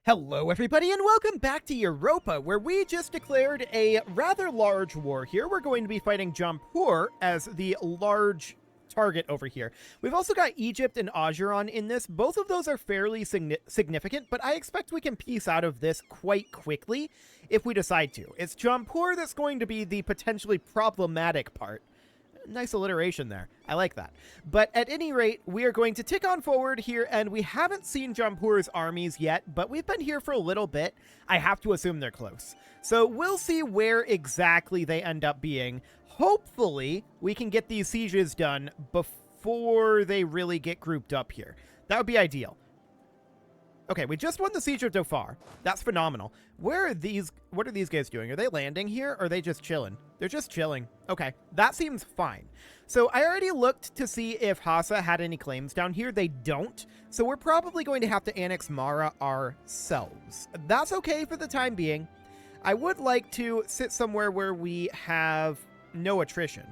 Hello everybody and welcome back to Europa, where we just declared a rather large war here. We're going to be fighting Jampur as the large target over here. We've also got Egypt and Ajuran in this. Both of those are fairly significant, but I expect we can piece out of this quite quickly if we decide to. It's Jampur that's going to be the potentially problematic part. Nice alliteration there. I like that. But at any rate, we are going to tick on forward here, and we haven't seen Jampur's armies yet, but we've been here for a little bit. I have to assume they're close. So we'll see where exactly they end up being. Hopefully, we can get these sieges done before they really get grouped up here. That would be ideal. Okay, we just won the Siege of Dhofar. That's phenomenal. What are these guys doing? Are they landing here, or are they just chilling? They're just chilling. Okay, that seems fine. So I already looked to see if Hassa had any claims down here. They don't. So we're probably going to have to annex Mara ourselves. That's okay for the time being. I would like to sit somewhere where we have no attrition.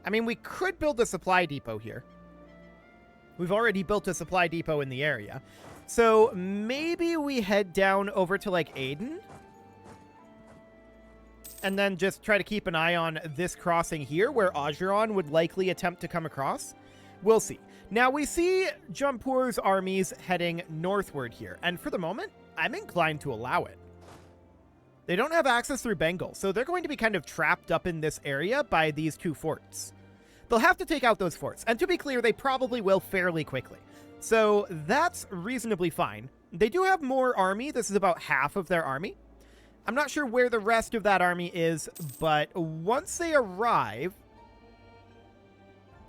I mean, we could build a supply depot here. We've already built a supply depot in the area. So maybe we head down over to, like, Aden. And then just try to keep an eye on this crossing here, where Ajuran would likely attempt to come across. We'll see. Now, we see Jampur's armies heading northward here. And for the moment, I'm inclined to allow it. They don't have access through Bengal, so they're going to be kind of trapped up in this area by these two forts. They'll have to take out those forts, and to be clear, they probably will fairly quickly. So that's reasonably fine. They do have more army. This is about half of their army. I'm not sure where the rest of that army is, but once they arrive...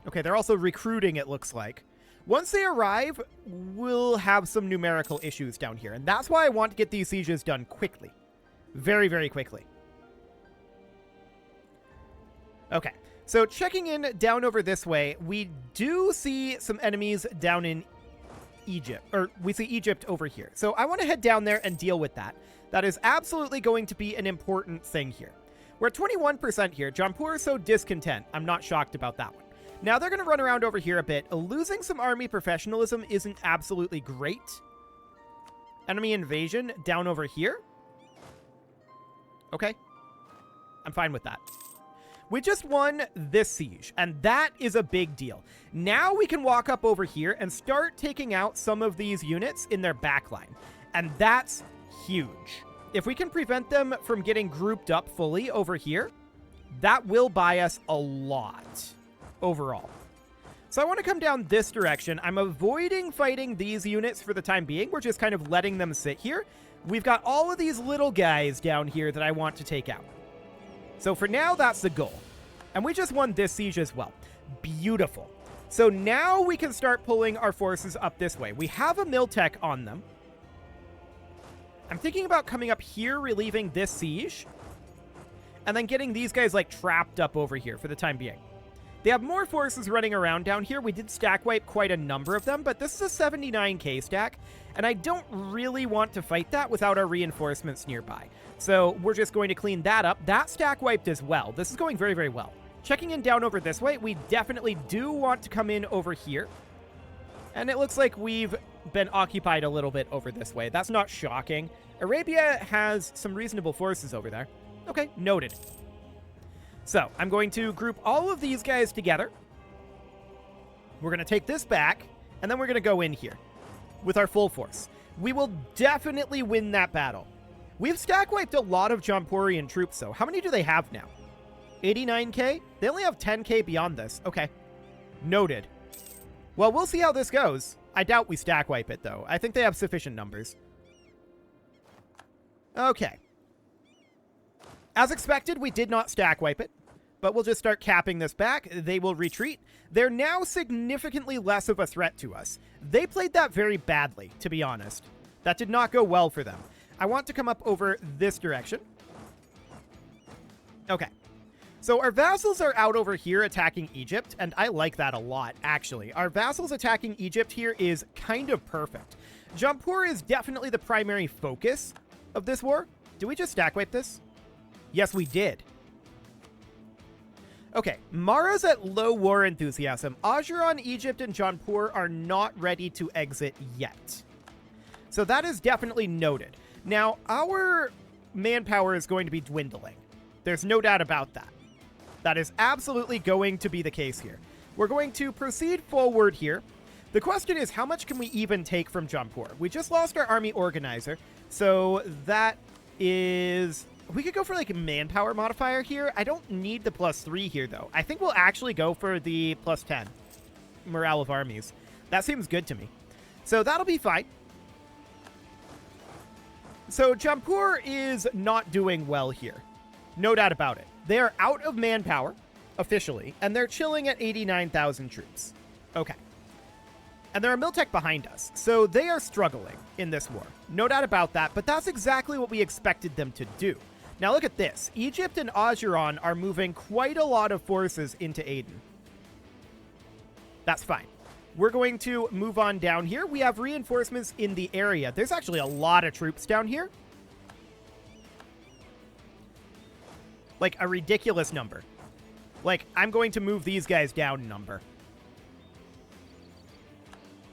Okay, they're also recruiting, it looks like. Once they arrive, we'll have some numerical issues down here, and that's why I want to get these sieges done quickly. Very, very quickly. Okay. So checking in down over this way, we do see some enemies down in Egypt, or we see Egypt over here. So I want to head down there and deal with that. That is absolutely going to be an important thing here. We're at 21% here. Jampur is so discontent. I'm not shocked about that one. Now they're going to run around over here a bit. Losing some army professionalism isn't absolutely great. Enemy invasion down over here. Okay. I'm fine with that. We just won this siege, and that is a big deal. Now we can walk up over here and start taking out some of these units in their backline, and that's huge. If we can prevent them from getting grouped up fully over here, that will buy us a lot overall. So I want to come down this direction. I'm avoiding fighting these units for the time being. We're just kind of letting them sit here. We've got all of these little guys down here that I want to take out. So for now, that's the goal. And we just won this siege as well. Beautiful. So now we can start pulling our forces up this way. We have a Miltech on them. I'm thinking about coming up here, relieving this siege, and then getting these guys, like, trapped up over here for the time being. They have more forces running around down here. We did stack wipe quite a number of them, but this is a 79k stack, and I don't really want to fight that without our reinforcements nearby. So we're just going to clean that up. That stack wiped as well. This is going very, very well. Checking in down over this way, we definitely do want to come in over here. And it looks like we've been occupied a little bit over this way. That's not shocking. Arabia has some reasonable forces over there. Okay, noted. So I'm going to group all of these guys together. We're going to take this back, and then we're going to go in here with our full force. We will definitely win that battle. We've stack wiped a lot of Jampurian troops, though. How many do they have now? 89k? They only have 10k beyond this. Okay. Noted. Well, we'll see how this goes. I doubt we stack wipe it, though. I think they have sufficient numbers. Okay. As expected, we did not stack wipe it, but we'll just start capping this back. They will retreat. They're now significantly less of a threat to us. They played that very badly, to be honest. That did not go well for them. I want to come up over this direction. Okay. So our vassals are out over here attacking Egypt, and I like that a lot, actually. Our vassals attacking Egypt here is kind of perfect. Jampur is definitely the primary focus of this war. Do we just stack wipe this? Yes, we did. Okay, Mara's at low war enthusiasm. Ajuran, Egypt, and Jampur are not ready to exit yet. So that is definitely noted. Now, our manpower is going to be dwindling. There's no doubt about that. That is absolutely going to be the case here. We're going to proceed forward here. The question is, how much can we even take from Jampur? We just lost our army organizer, so that is... We could go for, like, a manpower modifier here. I don't need the +3 here, though. I think we'll actually go for the +10. Morale of armies. That seems good to me. So that'll be fine. So Jampur is not doing well here. No doubt about it. They are out of manpower, officially, and they're chilling at 89,000 troops. Okay. And there are Miltech behind us, so they are struggling in this war. No doubt about that, but that's exactly what we expected them to do. Now look at this. Egypt and Ajuran are moving quite a lot of forces into Aden. That's fine. We're going to move on down here. We have reinforcements in the area. There's actually a lot of troops down here. Like, a ridiculous number. Like, I'm going to move these guys down in number.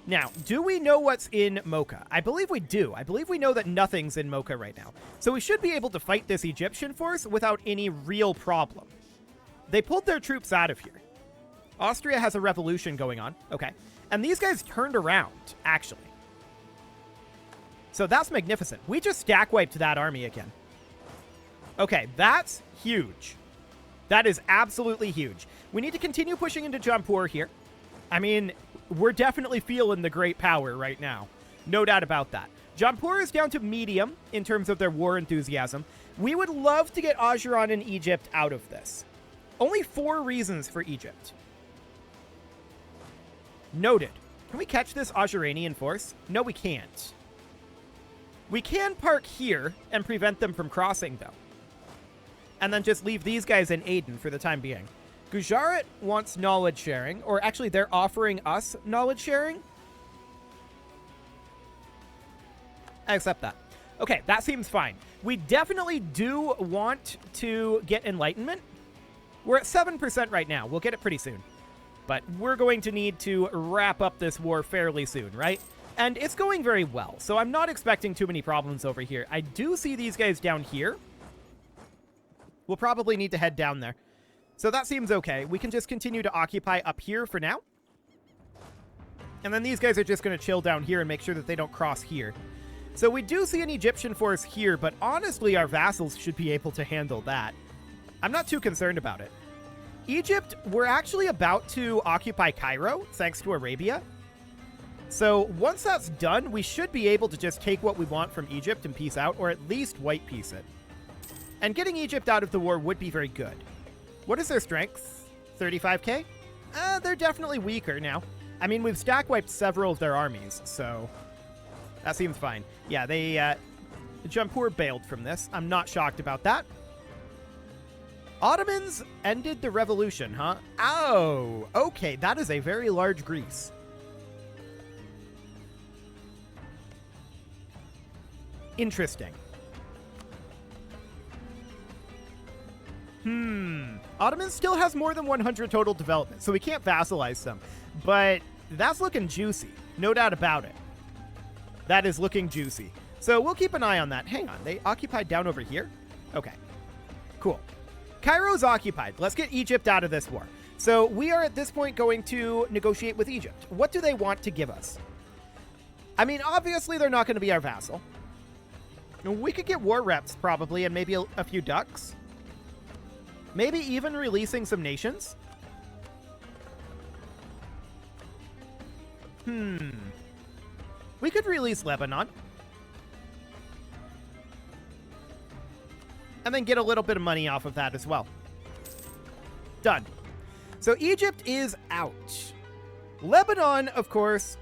Now, do we know what's in Mocha? I believe we do. I believe we know that nothing's in Mocha right now. So we should be able to fight this Egyptian force without any real problem. They pulled their troops out of here. Austria has a revolution going on. Okay. And these guys turned around, actually. So that's magnificent. We just stack wiped that army again. Okay, that's huge. That is absolutely huge. We need to continue pushing into Jampur here. I mean, we're definitely feeling the great power right now. No doubt about that. Jampur is down to medium in terms of their war enthusiasm. We would love to get Ajuran and Egypt out of this. Only 4 reasons for Egypt. Noted. Can we catch this Ajuranian force? No, we can't. We can park here and prevent them from crossing, though. And then just leave these guys in Aden for the time being. Gujarat wants knowledge sharing, or actually they're offering us knowledge sharing. I accept that. Okay, that seems fine. We definitely do want to get enlightenment. We're at 7% right now. We'll get it pretty soon. But we're going to need to wrap up this war fairly soon, right? And it's going very well, so I'm not expecting too many problems over here. I do see these guys down here. We'll probably need to head down there. So that seems okay. We can just continue to occupy up here for now. And then these guys are just going to chill down here and make sure that they don't cross here. So we do see an Egyptian force here, but honestly, our vassals should be able to handle that. I'm not too concerned about it. Egypt, we're actually about to occupy Cairo, thanks to Arabia. So once that's done, we should be able to just take what we want from Egypt and peace out, or at least white peace it. And getting Egypt out of the war would be very good. What is their strength? 35k? They're definitely weaker now. I mean, we've stack wiped several of their armies, so that seems fine. Yeah, they, Jampur bailed from this. I'm not shocked about that. Ottomans ended the revolution, huh? Oh, okay, that is a very large Greece. Interesting. Ottomans still has more than 100 total development, so we can't vassalize them. But that's looking juicy. No doubt about it. That is looking juicy. So we'll keep an eye on that. Hang on, they occupied down over here? Okay, cool. Cairo's occupied. Let's get Egypt out of this war. So we are at this point going to negotiate with Egypt. What do they want to give us? I mean, obviously they're not going to be our vassal. We could get war reps probably and maybe a few ducks. Maybe even releasing some nations. We could release Lebanon. And then get a little bit of money off of that as well. Done. So Egypt is out. Lebanon, of course,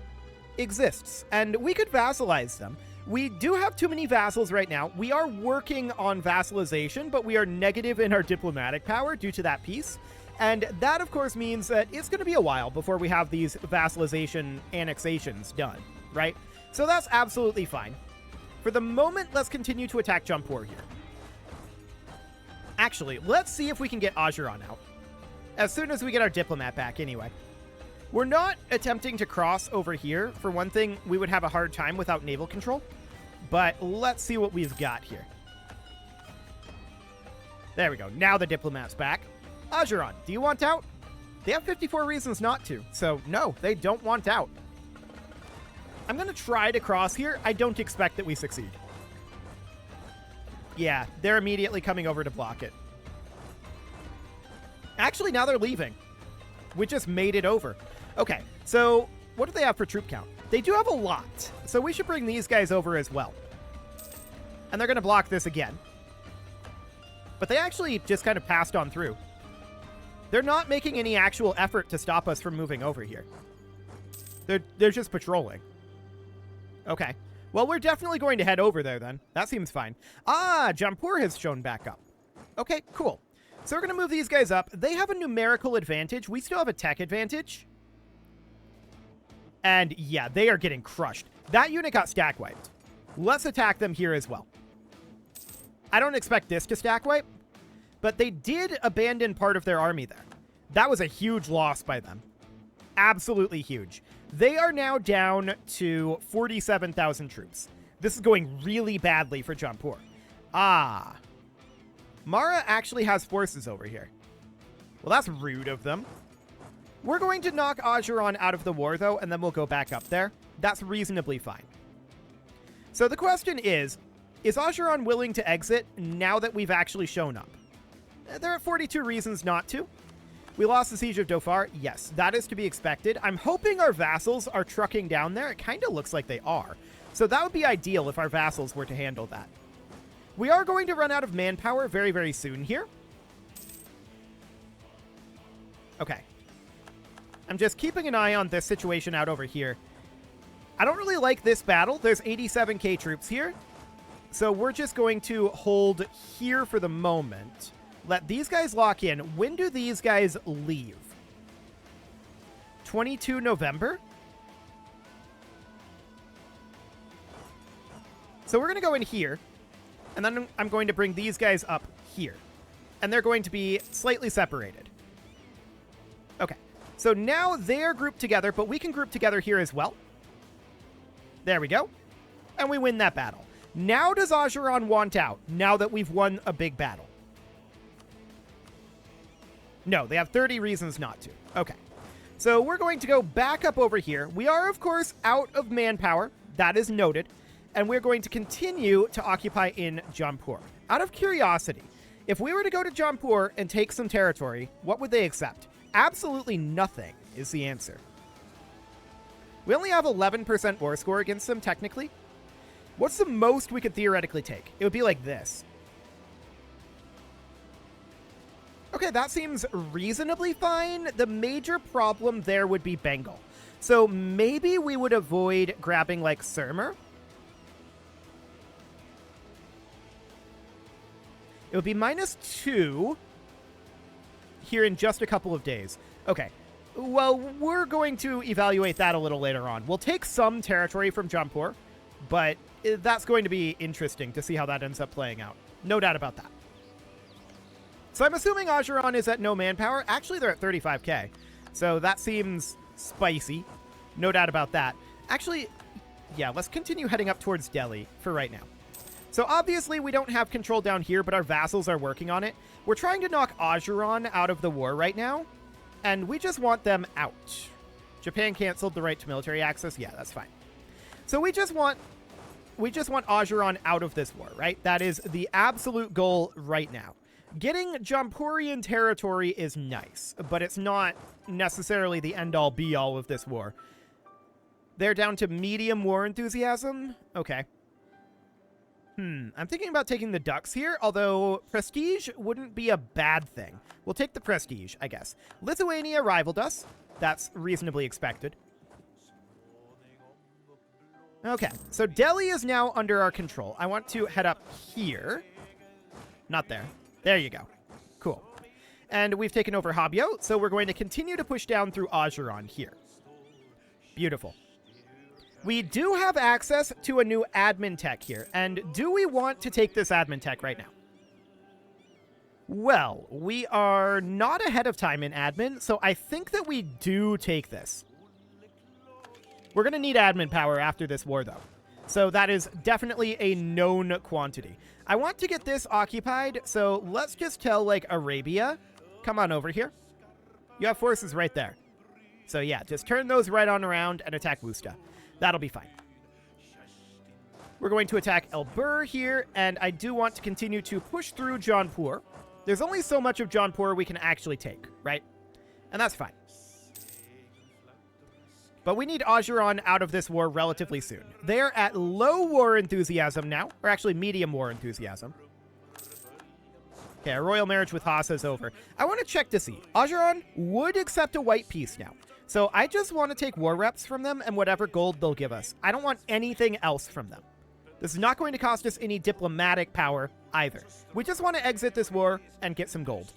exists. And we could vassalize them. We do have too many vassals right now. We are working on vassalization, but we are negative in our diplomatic power due to that peace. And that, of course, means that it's going to be a while before we have these vassalization annexations done, right? So that's absolutely fine. For the moment, let's continue to attack Jampur here. Actually, let's see if we can get Ajuran out. As soon as we get our diplomat back, anyway. We're not attempting to cross over here. For one thing, we would have a hard time without naval control. But let's see what we've got here. There we go. Now the diplomat's back. Ajuran, do you want out? They have 54 reasons not to. So, no, they don't want out. I'm going to try to cross here. I don't expect that we succeed. Yeah, they're immediately coming over to block it. Actually, now they're leaving. We just made it over. Okay, so what do they have for troop count? They do have a lot. So we should bring these guys over as well. And they're going to block this again. But they actually just kind of passed on through. They're not making any actual effort to stop us from moving over here. They're just patrolling. Okay. Well, we're definitely going to head over there then. That seems fine. Ah, Jampur has shown back up. Okay, cool. So we're going to move these guys up. They have a numerical advantage. We still have a tech advantage. And yeah, they are getting crushed. That unit got stack wiped. Let's attack them here as well. I don't expect this to stack wipe, but they did abandon part of their army there. That was a huge loss by them. Absolutely huge. They are now down to 47,000 troops. This is going really badly for Jampur. Ah. Mara actually has forces over here. Well, that's rude of them. We're going to knock Ajuran out of the war, though, and then we'll go back up there. That's reasonably fine. So the question is Ajuran willing to exit now that we've actually shown up? There are 42 reasons not to. We lost the Siege of Dhofar. Yes, that is to be expected. I'm hoping our vassals are trucking down there. It kind of looks like they are. So that would be ideal if our vassals were to handle that. We are going to run out of manpower very, very soon here. Okay. I'm just keeping an eye on this situation out over here. I don't really like this battle. There's 87k troops here. So we're just going to hold here for the moment. Let these guys lock in. When do these guys leave? 22 November? So we're going to go in here. And then I'm going to bring these guys up here. And they're going to be slightly separated. Okay. So now they're grouped together, but we can group together here as well. There we go. And we win that battle. Now does Ajuran want out, now that we've won a big battle? No, they have 30 reasons not to. Okay. So we're going to go back up over here. We are, of course, out of manpower. That is noted. And we're going to continue to occupy in Jampur. Out of curiosity, if we were to go to Jampur and take some territory, what would they accept? Absolutely nothing is the answer. We only have 11% war score against them, technically. What's the most we could theoretically take? It would be like this. Okay, that seems reasonably fine. The major problem there would be Bengal. So maybe we would avoid grabbing like Surmer. It would be -2 here in just a couple of days. Okay. Well, we're going to evaluate that a little later on. We'll take some territory from Jampur, but that's going to be interesting to see how that ends up playing out. No doubt about that. So I'm assuming Ajuran is at no manpower. Actually, they're at 35k. So that seems spicy. No doubt about that. Actually, yeah, let's continue heading up towards Delhi for right now. So obviously we don't have control down here, but our vassals are working on it. We're trying to knock Ajuran out of the war right now, and we just want them out. Japan canceled the right to military access. Yeah, that's fine. So we just want Ajuran out of this war, right? That is the absolute goal right now. Getting Jampurian territory is nice, but it's not necessarily the end-all be-all of this war. They're down to medium war enthusiasm? Okay. I'm thinking about taking the Ducks here, although prestige wouldn't be a bad thing. We'll take the prestige, I guess. Lithuania rivaled us. That's reasonably expected. Okay, so Delhi is now under our control. I want to head up here. Not there. There you go. Cool. And we've taken over Habyo, so we're going to continue to push down through Ajuran here. Beautiful. We do have access to a new admin tech here, and do we want to take this admin tech right now? Well, we are not ahead of time in admin, so I think that we do take this. We're going to need admin power after this war, though. So that is definitely a known quantity. I want to get this occupied, so let's just tell, like, Arabia, come on over here. You have forces right there. So yeah, just turn those right on around and attack Wusta. That'll be fine. We're going to attack El Bur here, and I do want to continue to push through Jaunpur. There's only so much of Jaunpur we can actually take, right? And that's fine. But we need Ajuran out of this war relatively soon. They're at low war enthusiasm now, or actually medium war enthusiasm. Okay, our royal marriage with Hassa is over. I want to check to see. Ajuran would accept a white peace now. So I just want to take war reps from them and whatever gold they'll give us. I don't want anything else from them. This is not going to cost us any diplomatic power either. We just want to exit this war and get some gold.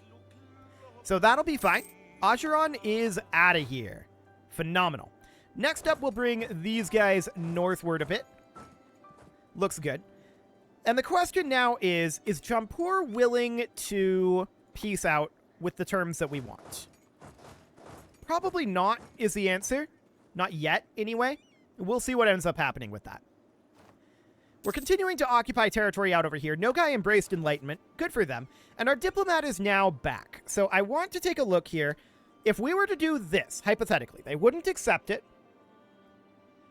So that'll be fine. Ajuran is out of here. Phenomenal. Next up, we'll bring these guys northward a bit. Looks good. And the question now is Jaunpur willing to peace out with the terms that we want? Probably not is the answer. Not yet, anyway. We'll see what ends up happening with that. We're continuing to occupy territory out over here. Nogai embraced enlightenment. Good for them. And our diplomat is now back. So I want to take a look here. If we were to do this, hypothetically, they wouldn't accept it.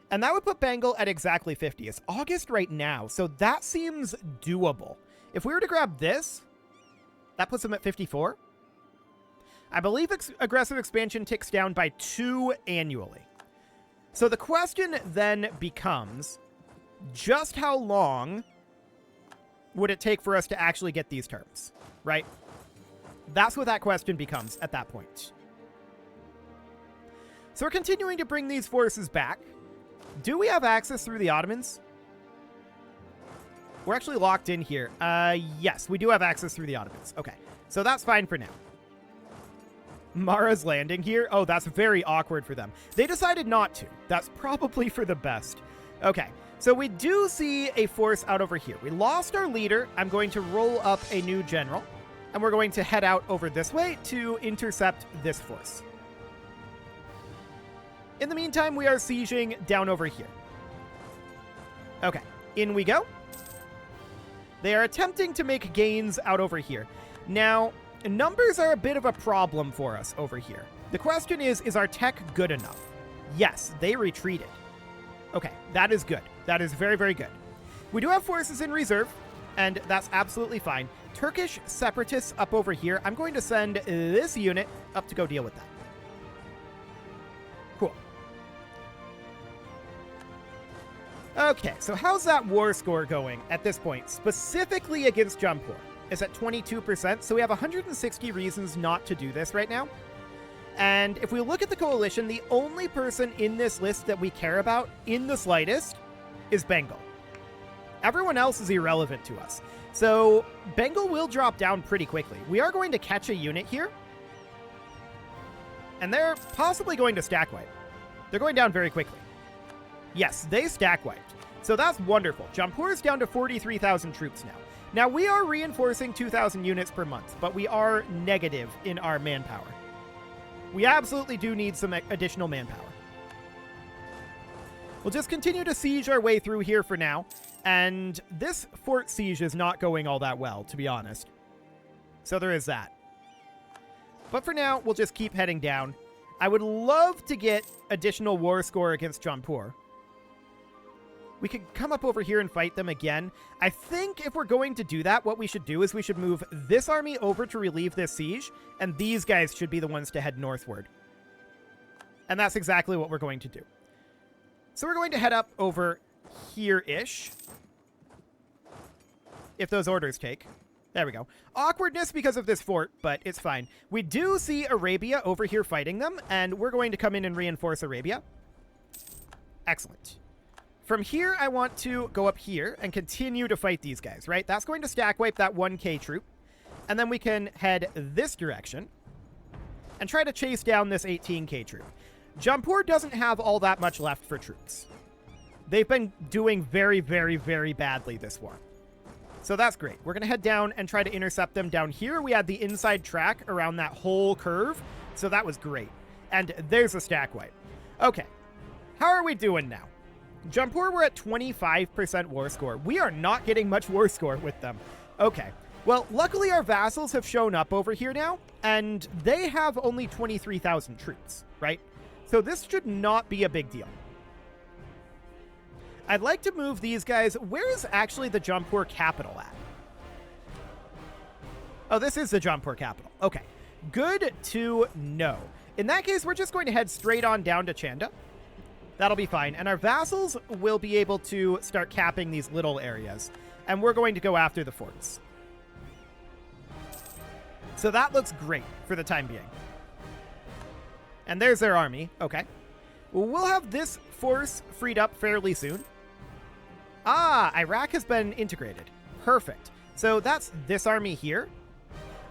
And that would put Bengal at exactly 50. It's August right now, so that seems doable. If we were to grab this, that puts them at 54. I believe aggressive expansion ticks down by 2 annually. So the question then becomes, just how long would it take for us to actually get these terms, right? That's what that question becomes at that point. So we're continuing to bring these forces back. Do we have access through the Ottomans? We're actually locked in here. Yes, we do have access through the Ottomans. Okay, so that's fine for now. Mara's landing here. Oh, that's very awkward for them. They decided not to. That's probably for the best. Okay, so we do see a force out over here. We lost our leader. I'm going to roll up a new general, and we're going to head out over this way to intercept this force. In the meantime, we are sieging down over here. Okay, in we go. They are attempting to make gains out over here. Now, numbers are a bit of a problem for us over here. The question is our tech good enough? Yes, they retreated. Okay, that is good. That is very, very good. We do have forces in reserve, and that's absolutely fine. Turkish separatists up over here. I'm going to send this unit up to go deal with that. Cool. Okay, so how's that war score going at this point, specifically against Jaunpur? It's at 22%, so we have 160 reasons not to do this right now. And if we look at the coalition, the only person in this list that we care about in the slightest is Bengal. Everyone else is irrelevant to us. So Bengal will drop down pretty quickly. We are going to catch a unit here, and they're possibly going to stack wipe. They're going down very quickly. Yes, they stack wiped. So that's wonderful. Jaunpur is down to 43,000 troops now. Now, we are reinforcing 2,000 units per month, but we are negative in our manpower. We absolutely do need some additional manpower. We'll just continue to siege our way through here for now, and this fort siege is not going all that well, to be honest. So there is that. But for now, we'll just keep heading down. I would love to get additional war score against Jaunpur. We could come up over here and fight them again. I think if we're going to do that, what we should do is we should move this army over to relieve this siege, and these guys should be the ones to head northward. And that's exactly what we're going to do. So we're going to head up over here-ish. If those orders take. There we go. Awkwardness because of this fort, but it's fine. We do see Arabia over here fighting them, and we're going to come in and reinforce Arabia. Excellent. From here, I want to go up here and continue to fight these guys, right? That's going to stack wipe that 1k troop. And then we can head this direction and try to chase down this 18k troop. Jaunpur doesn't have all that much left for troops. They've been doing very, very, very badly this war. So that's great. We're going to head down and try to intercept them down here. We had the inside track around that whole curve, so that was great. And there's a stack wipe. Okay, how are we doing now? Jampur, we're at 25% war score. We are not getting much war score with them. Okay, well, luckily our vassals have shown up over here now, and they have only 23,000 troops, right? So this should not be a big deal. I'd like to move these guys. Where is actually the Jampur capital at? Oh, this is the Jampur capital. Okay, good to know. In that case, we're just going to head straight on down to Chanda. That'll be fine. And our vassals will be able to start capping these little areas. And we're going to go after the forts. So that looks great for the time being. And there's their army. Okay. Well, we'll have this force freed up fairly soon. Ah, Iraq has been integrated. Perfect. So that's this army here.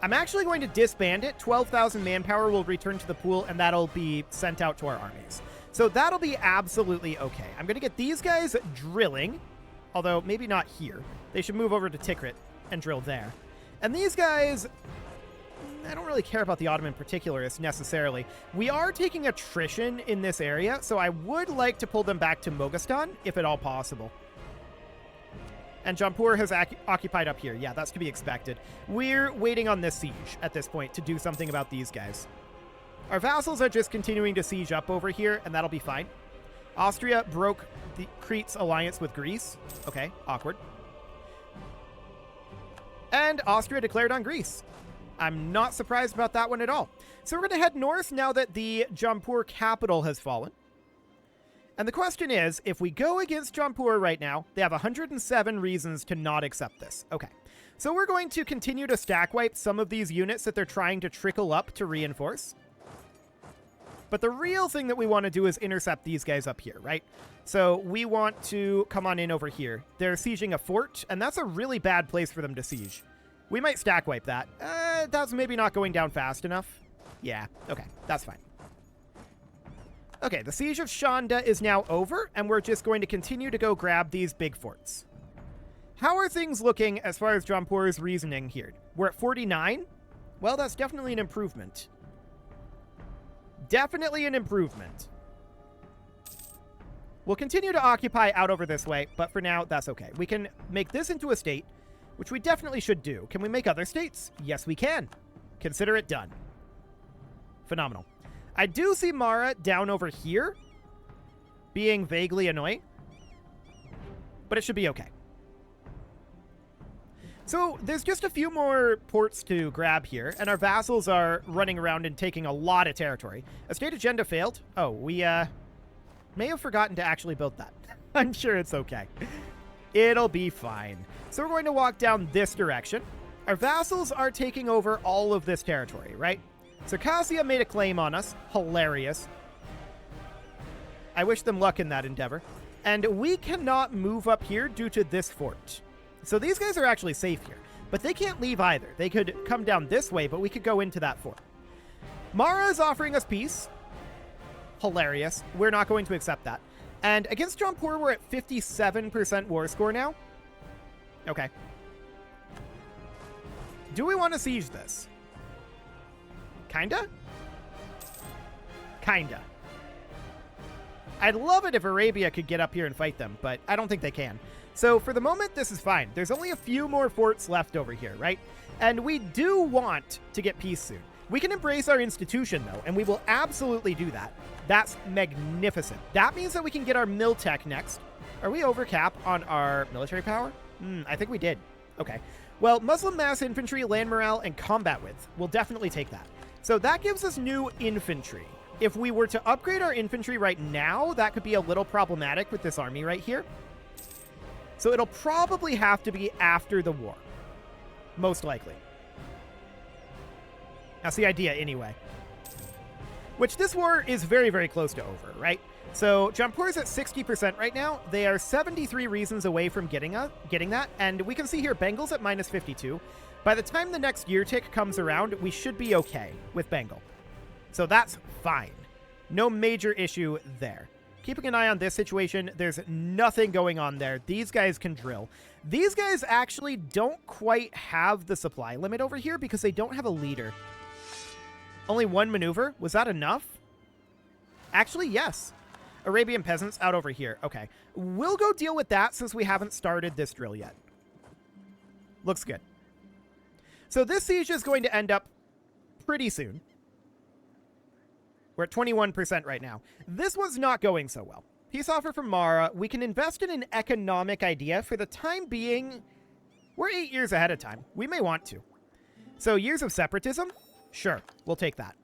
I'm actually going to disband it. 12,000 manpower will return to the pool, and that'll be sent out to our armies. So that'll be absolutely okay. I'm going to get these guys drilling, although maybe not here. They should move over to Tikrit and drill there. And these guys, I don't really care about the Ottoman particularists necessarily. We are taking attrition in this area, so I would like to pull them back to Moghastan, if at all possible. And Jampur has occupied up here. Yeah, that's to be expected. We're waiting on this siege at this point to do something about these guys. Our vassals are just continuing to siege up over here, and that'll be fine. Austria broke the Crete's alliance with Greece. Okay, awkward. And Austria declared on Greece. I'm not surprised about that one at all. So we're going to head north now that the Jampur capital has fallen. And the question is, if we go against Jampur right now, they have 107 reasons to not accept this. Okay, so we're going to continue to stack wipe some of these units that they're trying to trickle up to reinforce. But the real thing that we want to do is intercept these guys up here, right? So we want to come on in over here. They're sieging a fort, and that's a really bad place for them to siege. We might stack wipe that. That's maybe not going down fast enough. Yeah, okay, that's fine. Okay, the siege of Chanda is now over, and we're just going to continue to go grab these big forts. How are things looking as far as Jampur's reasoning here? We're at 49? Well, that's definitely an improvement. Definitely an improvement. We'll continue to occupy out over this way, but for now, that's okay. We can make this into a state, which we definitely should do. Can we make other states? Yes, we can. Consider it done. Phenomenal. I do see Mara down over here being vaguely annoying, but it should be okay. So there's just a few more ports to grab here, and our vassals are running around and taking a lot of territory. A state agenda failed. Oh, we may have forgotten to actually build that. I'm sure it's okay. It'll be fine. So we're going to walk down this direction. Our vassals are taking over all of this territory, right? Circassia made a claim on us. Hilarious. I wish them luck in that endeavor. And we cannot move up here due to this fort. So these guys are actually safe here. But they can't leave either. They could come down this way, but we could go into that fort. Mara is offering us peace. Hilarious. We're not going to accept that. And against Jampur, we're at 57% war score now. Okay. Do we want to siege this? Kinda? Kinda. I'd love it if Arabia could get up here and fight them, but I don't think they can. So for the moment, this is fine. There's only a few more forts left over here, right? And we do want to get peace soon. We can embrace our institution, though, and we will absolutely do that. That's magnificent. That means that we can get our mil tech next. Are we over cap on our military power? I think we did. Okay. Well, Muslim mass infantry, land morale, and combat width. We'll definitely take that. So that gives us new infantry. If we were to upgrade our infantry right now, that could be a little problematic with this army right here. So it'll probably have to be after the war. Most likely. That's the idea anyway. Which this war is very, very close to over, right? So Jampur is at 60% right now. They are 73 reasons away from getting that. And we can see here Bengal's at minus 52. By the time the next year tick comes around, we should be okay with Bengal. So that's fine. No major issue there. Keeping an eye on this situation. There's nothing going on there. These guys can drill. These guys actually don't quite have the supply limit over here because they don't have a leader. Only one maneuver? Was that enough? Actually, yes. Arabian peasants out over here. Okay. We'll go deal with that since we haven't started this drill yet. Looks good. So this siege is going to end up pretty soon. We're at 21% right now. This was not going so well. Peace offer from Mara. We can invest in an economic idea. For the time being, we're 8 years ahead of time. We may want to. So years of separatism? Sure, we'll take that.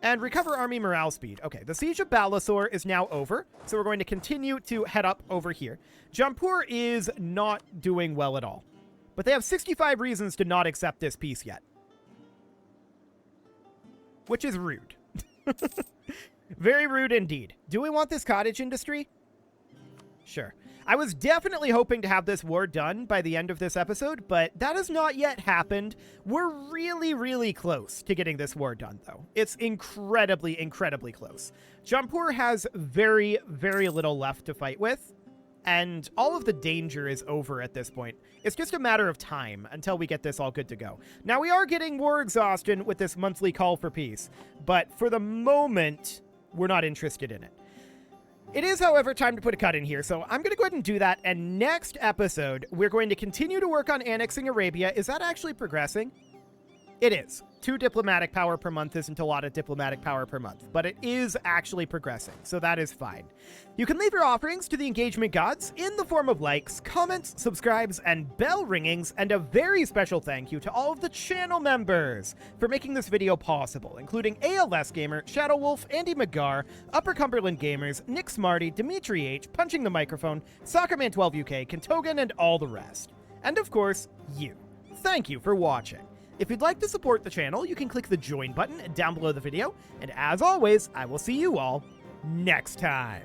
And recover army morale speed. Okay, the siege of Balasore is now over, so we're going to continue to head up over here. Jampur is not doing well at all, but they have 65 reasons to not accept this peace yet. Which is rude. Very rude indeed. Do we want this cottage industry? Sure. I was definitely hoping to have this war done by the end of this episode, but that has not yet happened. We're really, really close to getting this war done, though. It's incredibly, incredibly close. Jampur has very, very little left to fight with, and all of the danger is over at this point. It's just a matter of time until we get this all good to go. Now, we are getting war exhaustion with this monthly call for peace, but for the moment, we're not interested in it. It is, however, time to put a cut in here, so I'm going to go ahead and do that, and next episode, we're going to continue to work on annexing Arabia. Is that actually progressing? It is. 2 diplomatic power per month isn't a lot of diplomatic power per month, but it is actually progressing, so that is fine. You can leave your offerings to the engagement gods in the form of likes, comments, subscribes, and bell ringings, and a very special thank you to all of the channel members for making this video possible, including ALS Gamer, Shadow Wolf, Andy McGar, Upper Cumberland Gamers, Nick Smarty, Dimitri H, Punching the Microphone, Soccerman12 UK, Kentogan, and all the rest. And of course, you. Thank you for watching. If you'd like to support the channel, you can click the join button down below the video, and as always, I will see you all next time.